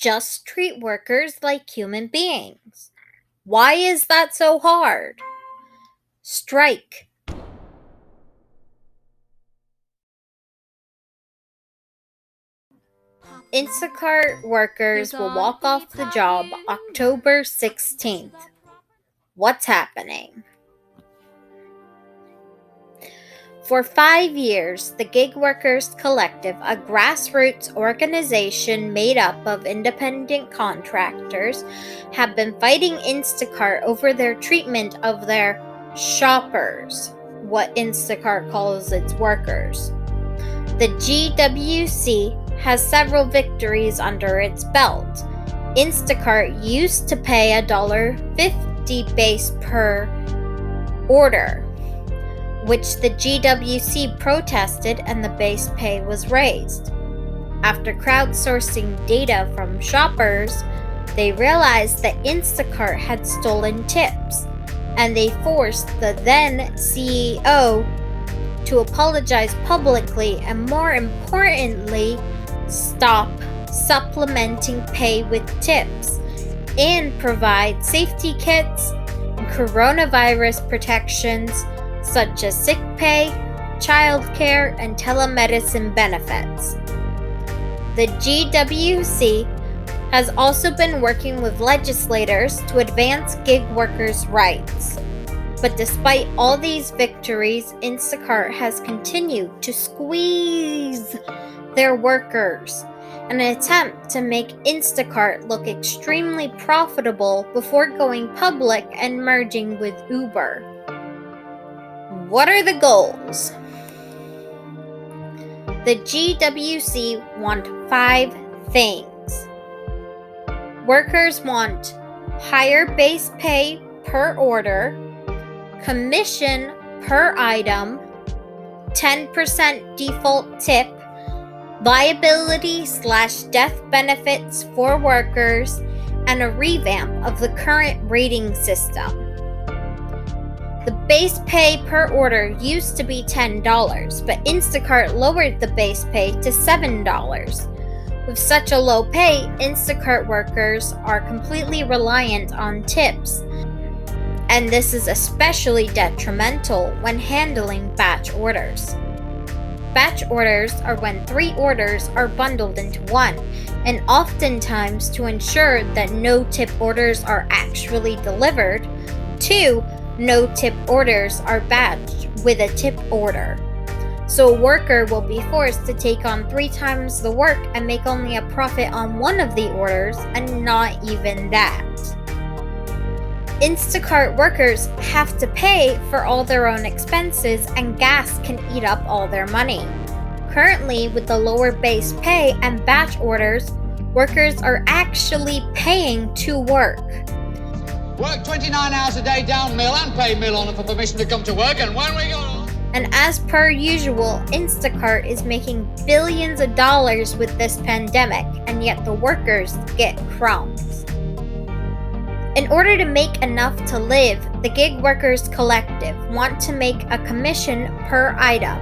just treat workers like human beings. Why is that so hard? Strike. Instacart workers will walk off the job October 16th. What's happening? For 5 years, the Gig Workers Collective, a grassroots organization made up of independent contractors, have been fighting Instacart over their treatment of their shoppers, what Instacart calls its workers. The GWC has several victories under its belt. Instacart used to pay $1.50 base per order, which the GWC protested, and the base pay was raised. After crowdsourcing data from shoppers, they realized that Instacart had stolen tips, and they forced the then CEO to apologize publicly and, more importantly, stop supplementing pay with tips and provide safety kits and coronavirus protections such as sick pay, childcare, and telemedicine benefits. The GWC has also been working with legislators to advance gig workers' rights. But despite all these victories, Instacart has continued to squeeze their workers in an attempt to make Instacart look extremely profitable before going public and merging with Uber. What are the goals? The GWC want 5 things. Workers want higher base pay per order, commission per item, 10% default tip, liability/death benefits for workers, and a revamp of the current rating system. The base pay per order used to be $10, but Instacart lowered the base pay to $7. With such a low pay, Instacart workers are completely reliant on tips, and this is especially detrimental when handling batch orders. Batch orders are when 3 orders are bundled into one, and oftentimes, to ensure that no tip orders are actually delivered, 2 no-tip orders are batched with a tip order. So a worker will be forced to take on 3 times the work and make only a profit on one of the orders, and not even that. Instacart workers have to pay for all their own expenses, and gas can eat up all their money. Currently, with the lower base pay and batch orders, workers are actually paying to work. Work 29 hours a day down mill and pay mill on them for permission to come to work, and when we go... And as per usual, Instacart is making billions of dollars with this pandemic, and yet the workers get crumbs. In order to make enough to live, the Gig Workers Collective want to make a commission per item.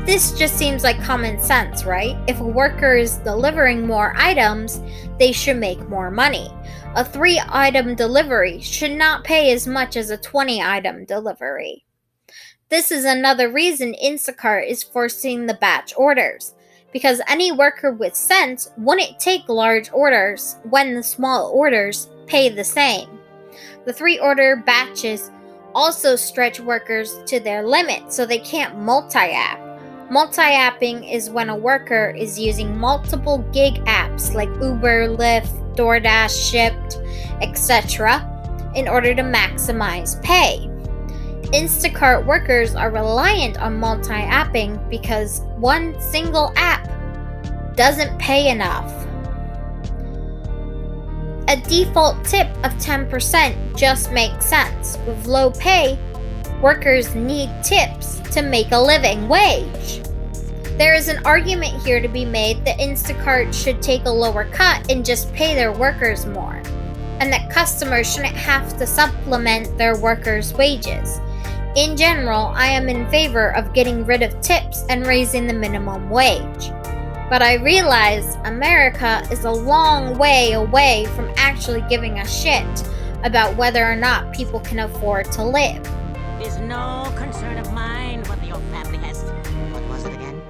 This just seems like common sense, right? If a worker is delivering more items, they should make more money. A 3-item delivery should not pay as much as a 20-item delivery. This is another reason Instacart is forcing the batch orders, because any worker with sense wouldn't take large orders when the small orders pay the same. The 3-order batches also stretch workers to their limit, so they can't multi-app. Multi-apping is when a worker is using multiple gig apps like Uber, Lyft, DoorDash, Shipt, etc. in order to maximize pay. Instacart workers are reliant on multi-apping because one single app doesn't pay enough. A default tip of 10% just makes sense. With low pay, workers need tips to make a living wage. There is an argument here to be made that Instacart should take a lower cut and just pay their workers more, and that customers shouldn't have to supplement their workers' wages. In general, I am in favor of getting rid of tips and raising the minimum wage. But I realize America is a long way away from actually giving a shit about whether or not people can afford to live. It's no concern of mine whether your family has... What was it again?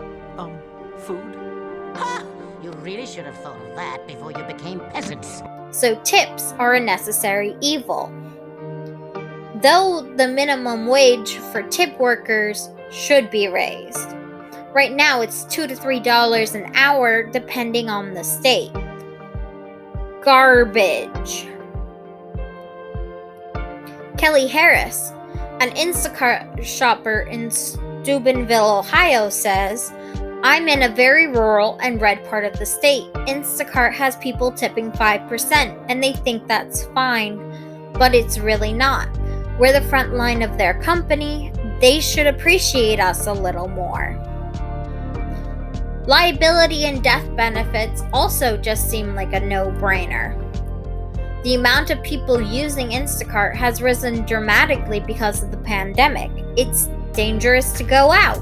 Food? Ha! You really should have thought of that before you became peasants. So tips are a necessary evil. Though the minimum wage for tip workers should be raised. Right now it's $2 to $3 an hour depending on the state. Garbage. Kelly Harris, an Instacart shopper in Steubenville, Ohio, says, "I'm in a very rural and red part of the state. Instacart has people tipping 5%, and they think that's fine, but it's really not. We're the front line of their company. They should appreciate us a little more." Liability and death benefits also just seem like a no-brainer. The amount of people using Instacart has risen dramatically because of the pandemic. It's dangerous to go out.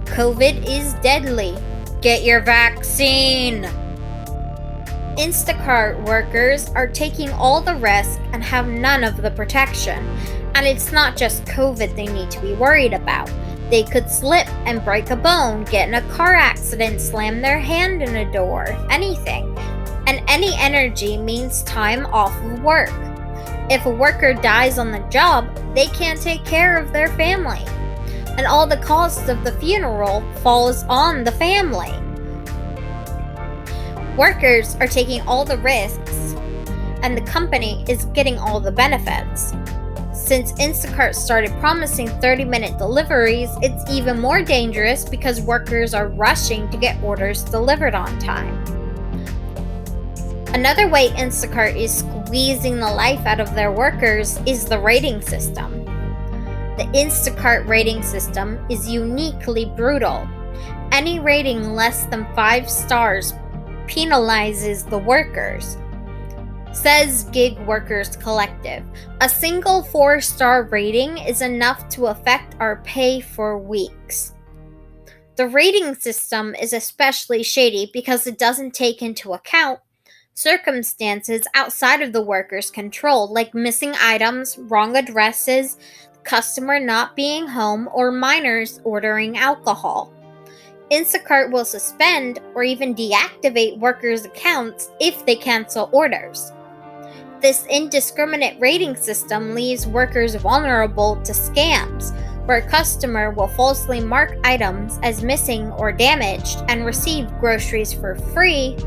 COVID is deadly. Get your vaccine. Instacart workers are taking all the risk and have none of the protection. And it's not just COVID they need to be worried about. They could slip and break a bone, get in a car accident, slam their hand in a door, anything. And any energy means time off of work. If a worker dies on the job, they can't take care of their family. And all the cost of the funeral falls on the family. Workers are taking all the risks, and the company is getting all the benefits. Since Instacart started promising 30-minute deliveries, it's even more dangerous because workers are rushing to get orders delivered on time. Another way Instacart is squeezing the life out of their workers is the rating system. The Instacart rating system is uniquely brutal. Any rating less than 5 stars penalizes the workers. Says Gig Workers Collective, a single 4-star rating is enough to affect our pay for weeks. The rating system is especially shady because it doesn't take into account circumstances outside of the worker's control, like missing items, wrong addresses, customer not being home, or minors ordering alcohol. Instacart will suspend or even deactivate workers' accounts if they cancel orders. This indiscriminate rating system leaves workers vulnerable to scams, where a customer will falsely mark items as missing or damaged and receive groceries for free,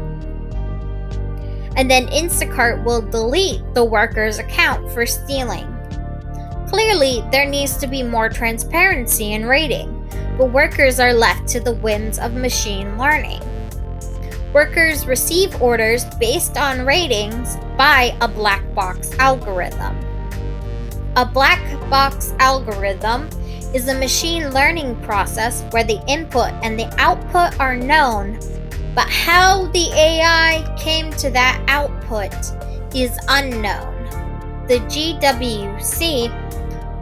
and then Instacart will delete the worker's account for stealing. Clearly, there needs to be more transparency in rating, but workers are left to the whims of machine learning. Workers receive orders based on ratings by a black box algorithm. A black box algorithm is a machine learning process where the input and the output are known, but how the AI came to that output is unknown. The GWC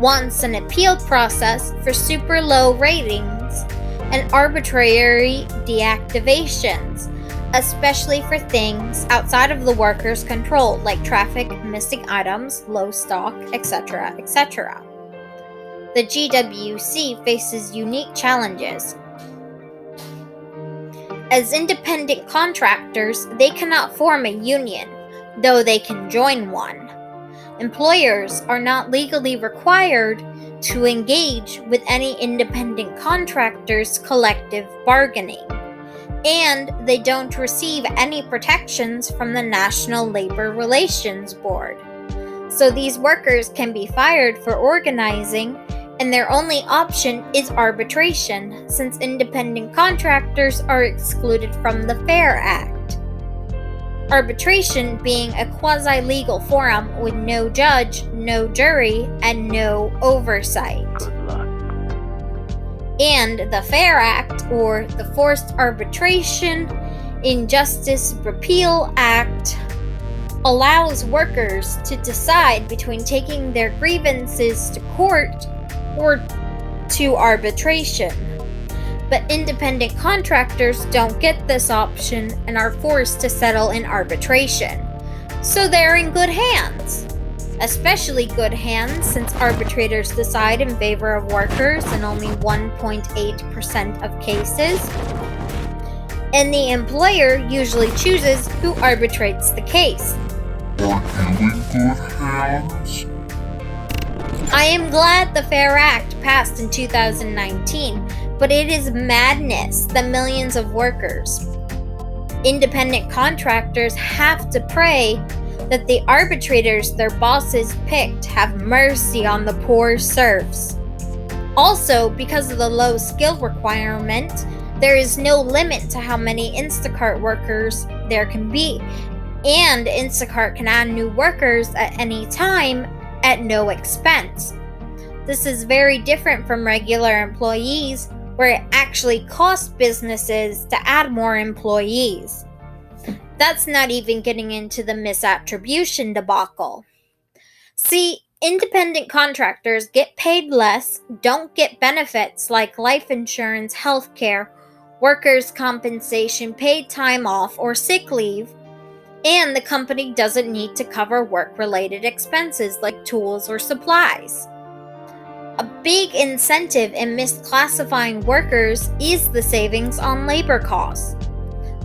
wants an appeal process for super low ratings and arbitrary deactivations, especially for things outside of the worker's control, like traffic, missing items, low stock, etc., etc. The GWC faces unique challenges. As independent contractors, they cannot form a union, though they can join one. Employers are not legally required to engage with any independent contractors' collective bargaining, and they don't receive any protections from the National Labor Relations Board. So these workers can be fired for organizing, and their only option is arbitration, since independent contractors are excluded from the FAIR Act. Arbitration being a quasi-legal forum with no judge, no jury, and no oversight. And the FAIR Act, or the Forced Arbitration Injustice Repeal Act, allows workers to decide between taking their grievances to court or to arbitration. But independent contractors don't get this option and are forced to settle in arbitration. So they're in good hands. Especially good hands since arbitrators decide in favor of workers in only 1.8% of cases. And the employer usually chooses who arbitrates the case. Are you in good hands? I am glad the FAIR Act passed in 2019, but it is madness that millions of workers, independent contractors, have to pray that the arbitrators their bosses picked have mercy on the poor serfs. Also, because of the low skill requirement, there is no limit to how many Instacart workers there can be, and Instacart can add new workers at any time at no expense. This is very different from regular employees, where it actually costs businesses to add more employees. That's not even getting into the misattribution debacle. See, independent contractors get paid less, don't get benefits like life insurance, healthcare, workers' compensation, paid time off, or sick leave, and the company doesn't need to cover work-related expenses like tools or supplies. A big incentive in misclassifying workers is the savings on labor costs,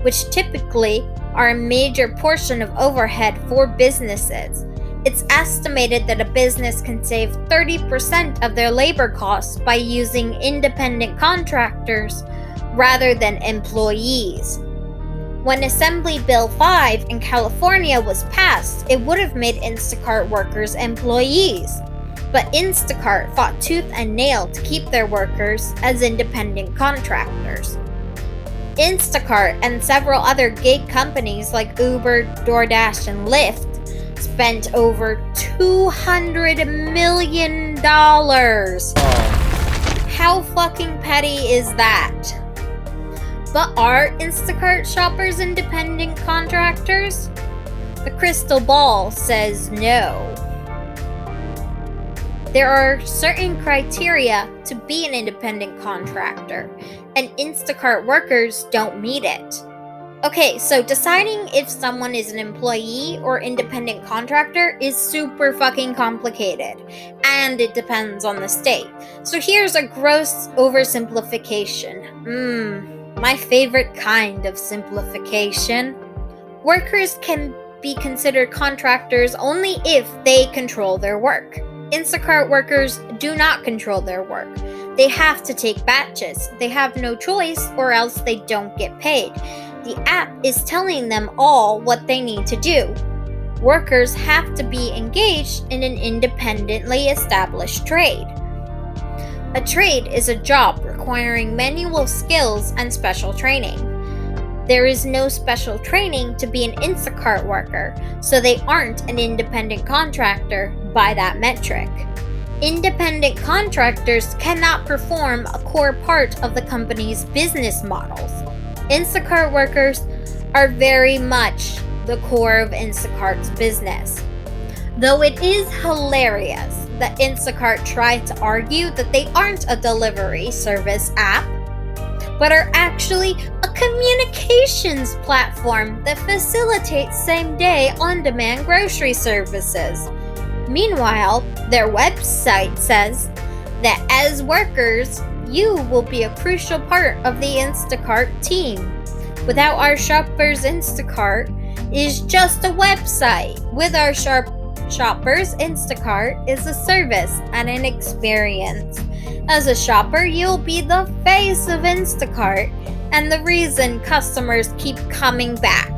which typically are a major portion of overhead for businesses. It's estimated that a business can save 30% of their labor costs by using independent contractors rather than employees. When Assembly Bill 5 in California was passed, it would have made Instacart workers employees. But Instacart fought tooth and nail to keep their workers as independent contractors. Instacart and several other gig companies like Uber, DoorDash, and Lyft spent over $200 million. How fucking petty is that? But are Instacart shoppers independent contractors? The crystal ball says no. There are certain criteria to be an independent contractor, and Instacart workers don't meet it. Okay, so deciding if someone is an employee or independent contractor is super fucking complicated, and it depends on the state. So here's a gross oversimplification. My favorite kind of simplification. Workers can be considered contractors only if they control their work. Instacart workers do not control their work. They have to take batches. They have no choice or else they don't get paid. The app is telling them all what they need to do. Workers have to be engaged in an independently established trade. A trade is a job requiring manual skills and special training. There is no special training to be an Instacart worker, so they aren't an independent contractor by that metric. Independent contractors cannot perform a core part of the company's business models. Instacart workers are very much the core of Instacart's business. Though it is hilarious that Instacart tried to argue that they aren't a delivery service app, but are actually a communications platform that facilitates same-day on-demand grocery services. Meanwhile, their website says that as workers, you will be a crucial part of the Instacart team. Without our shoppers, Instacart is just a website. With our shoppers, Instacart is a service and an experience. As a shopper, you'll be the face of Instacart and the reason customers keep coming back.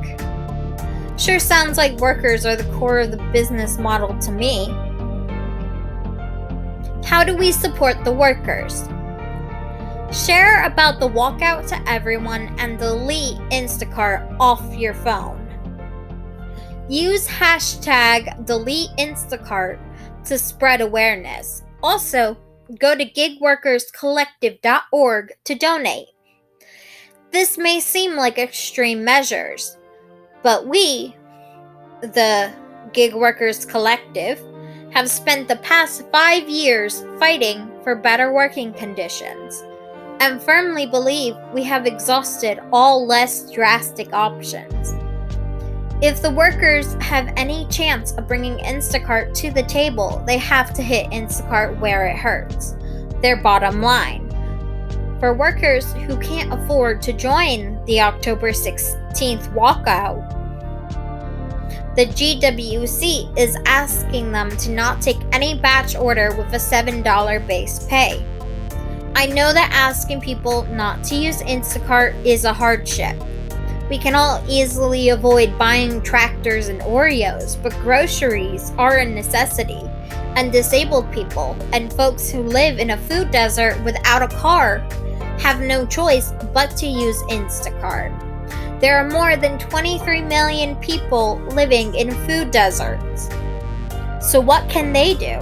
Sure sounds like workers are the core of the business model to me. How do we support the workers? Share about the walkout to everyone and delete Instacart off your phone. Use hashtag #DeleteInstacart to spread awareness. Also, go to gigworkerscollective.org to donate. This may seem like extreme measures, but we, the Gig Workers Collective, have spent the past 5 years fighting for better working conditions. and firmly believe we have exhausted all less drastic options. If the workers have any chance of bringing Instacart to the table, they have to hit Instacart where it hurts, their bottom line. For workers who can't afford to join the October 16th walkout, the GWC is asking them to not take any batch order with a $7 base pay. I know that asking people not to use Instacart is a hardship. We can all easily avoid buying tractors and Oreos, but groceries are a necessity, and disabled people and folks who live in a food desert without a car have no choice but to use Instacart. There are more than 23 million people living in food deserts. So what can they do?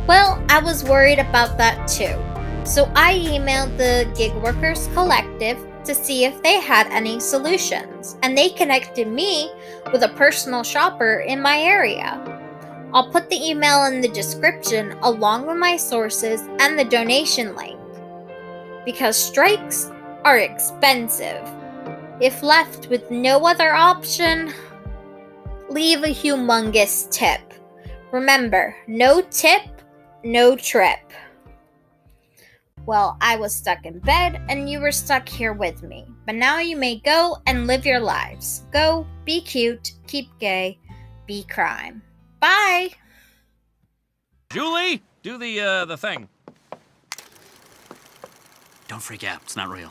Well, I was worried about that too. So I emailed the Gig Workers Collective to see if they had any solutions, and they connected me with a personal shopper in my area. I'll put the email in the description along with my sources and the donation link. Because strikes are expensive. If left with no other option, leave a humongous tip. Remember, no tip, no trip. Well, I was stuck in bed and you were stuck here with me. But now you may go and live your lives. Go, be cute, keep gay, be crime. Bye! Julie, do the thing. Don't freak out. It's not real.